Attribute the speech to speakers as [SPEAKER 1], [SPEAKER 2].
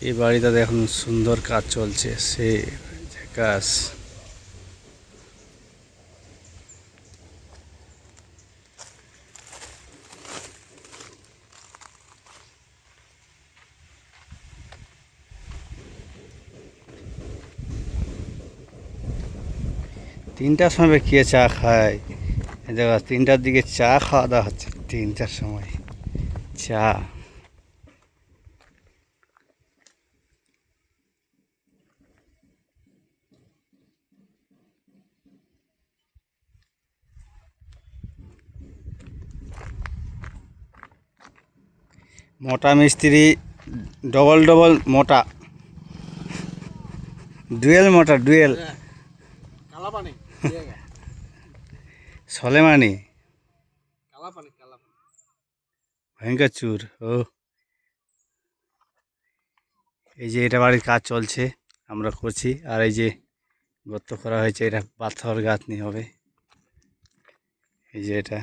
[SPEAKER 1] এই বাড়িটাতে এখন সুন্দর কাজ চলছে, সে ঝাকাস। তিনটার সময় কে চা খায়? দেখো 3টার দিকে চা খাওয়া দাওয়া হচ্ছে, 3টার সময় চা। মোটা মিস্ত্রি, ডবল ডবল মোটা, ডুয়েল মোটা, ডুয়েল। সলেমানি ভয়ঙ্কর চুর। ও এই যে এটা বাড়ির কাজ চলছে, আমরা করছি। আর এই যে গর্ত করা হয়েছে, এটা পাথর গাঁথনি হবে। এই যে এটা